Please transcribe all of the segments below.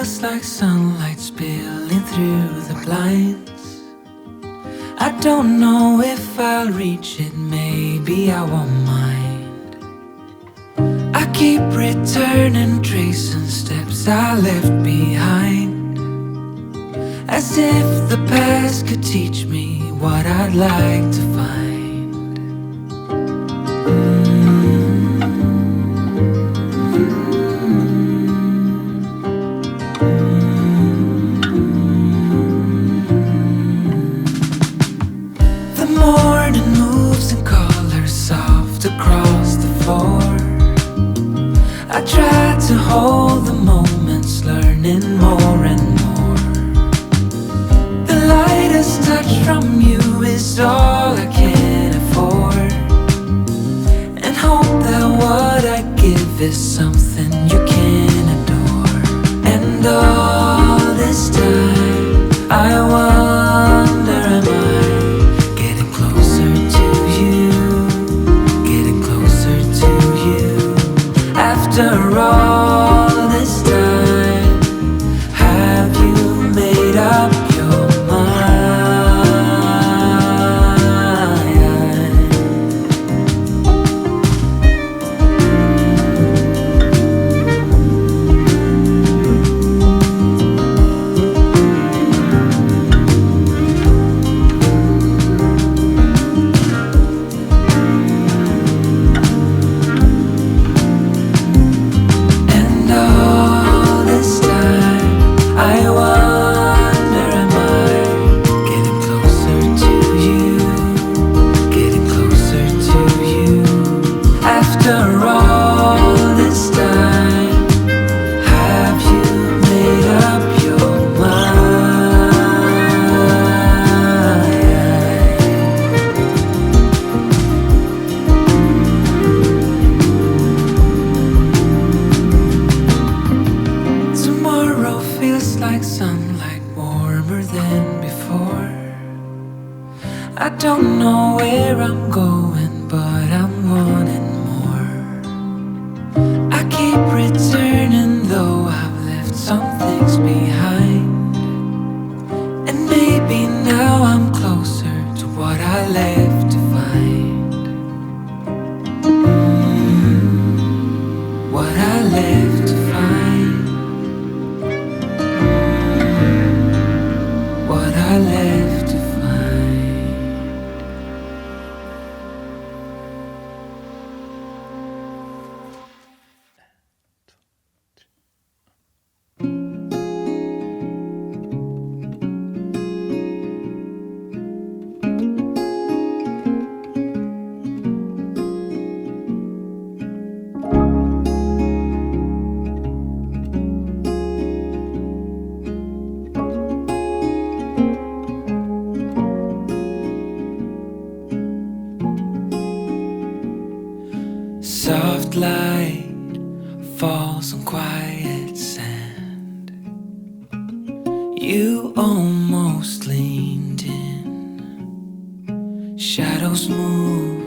feels like sunlight spilling through the blinds. I don't know if I'll reach it, maybe I won't mind. I keep returning, tracing steps I left behind, as if the past could teach me what I'd like to find. The morning moves in colors soft across the floor. I try to hold the moments, learning more and more. The lightest touch from you is all I can afford, and hope that what I give is something you can adore. And all this time I wonder, am I getting closer to you, getting closer to you? After all this time, have you made up your mind? And all this time I wonder, am I getting closer to you, getting closer to you? After all this time, have you made up your mind? Tomorrow feels like sunlight, warmer than before. I don't know where I'm going, but I'm wanting more. I keep returning, though I've left some things behind, and maybe now I'm closer to what I left to find. What I left to find. What I left to find. Soft light falls on quiet sand. You almost leaned in. Shadows move,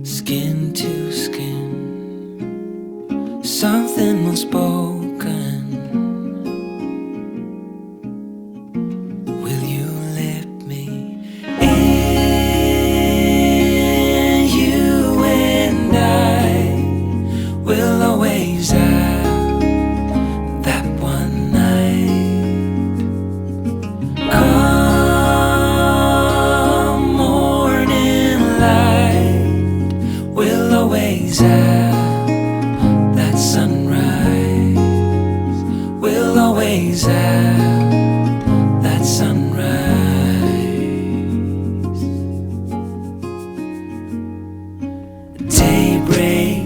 skin to skin. Something unspoken. Will you let me in? You and I will always have that one night. Come morning light, we'll always have that sunrise. We'll always have that sunrise. Daybreak,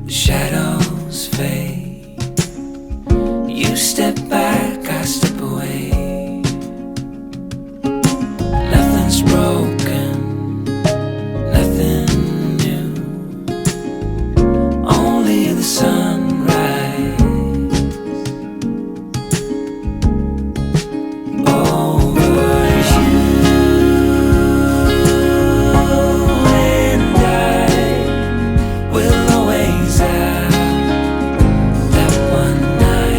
the shadows fade. You step back, I step away. Nothing's broken, nothing new. Only the sunrise. Over you and I will always have that one night.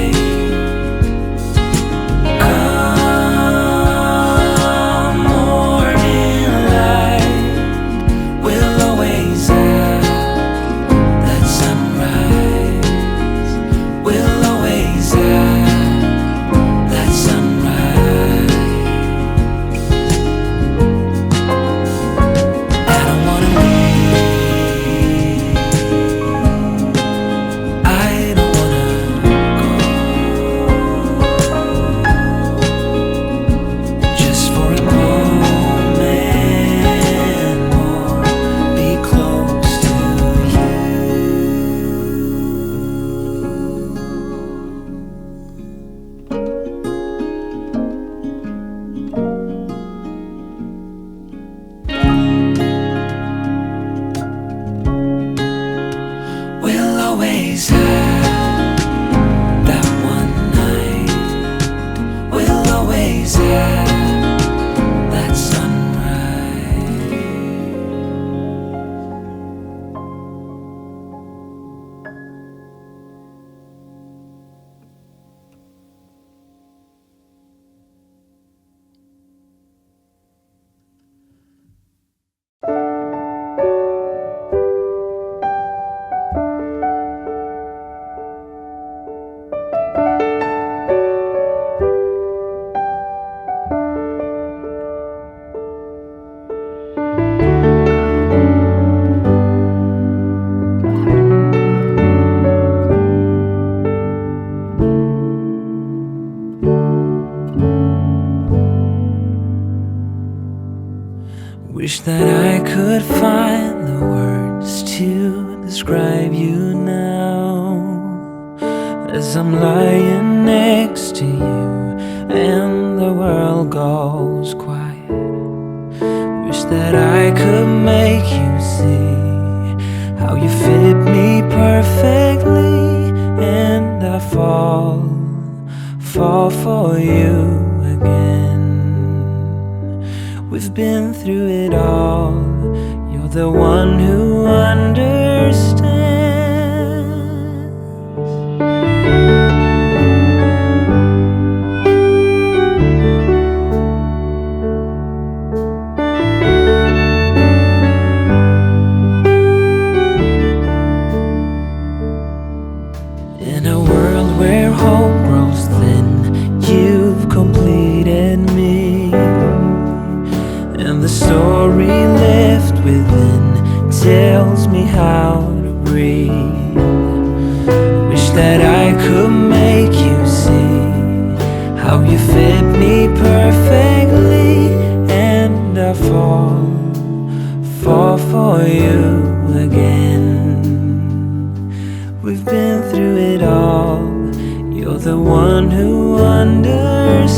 Wish that I could find the words to describe you now, as I'm lying next to you and the world goes quiet. Wish that I could make you see how you fit me perfectly, and I fall for you again. We've been through it all. You're the one who understands. In a world where hope grows thin, you've completed me, and the story left within tells me how to breathe. Wish that I could make you see how you fit me perfectly, and I fall for you again. We've been through it all. You're the one who understands.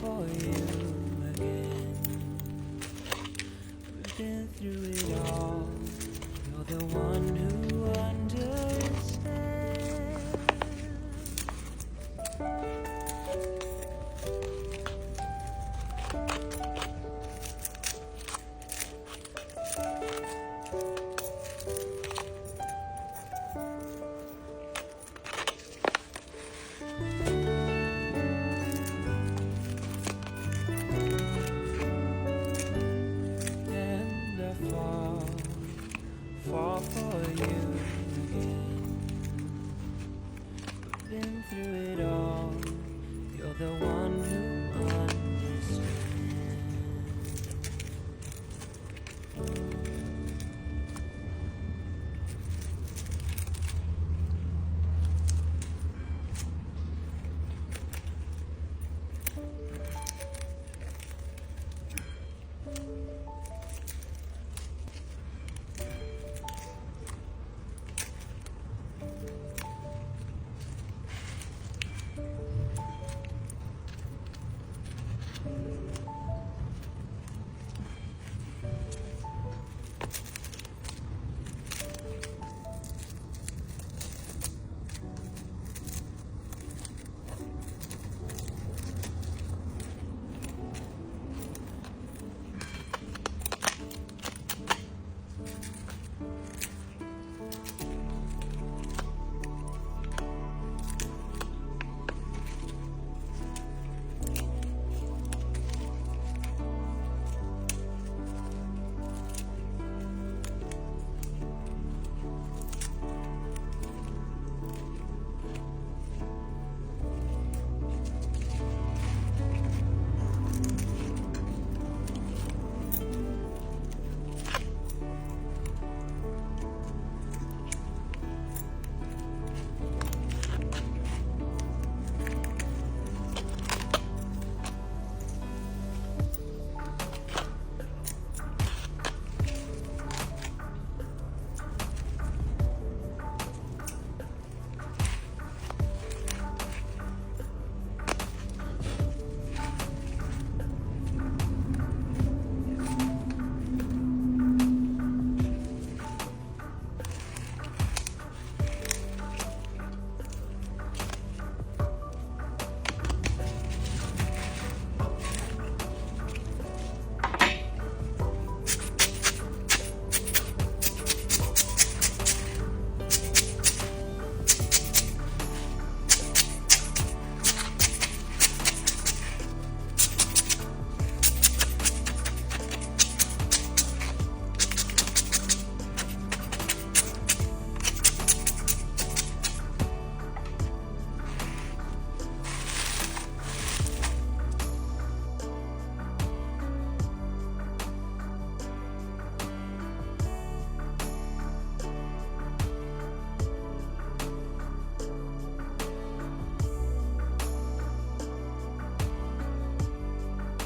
For you again. We've been through it.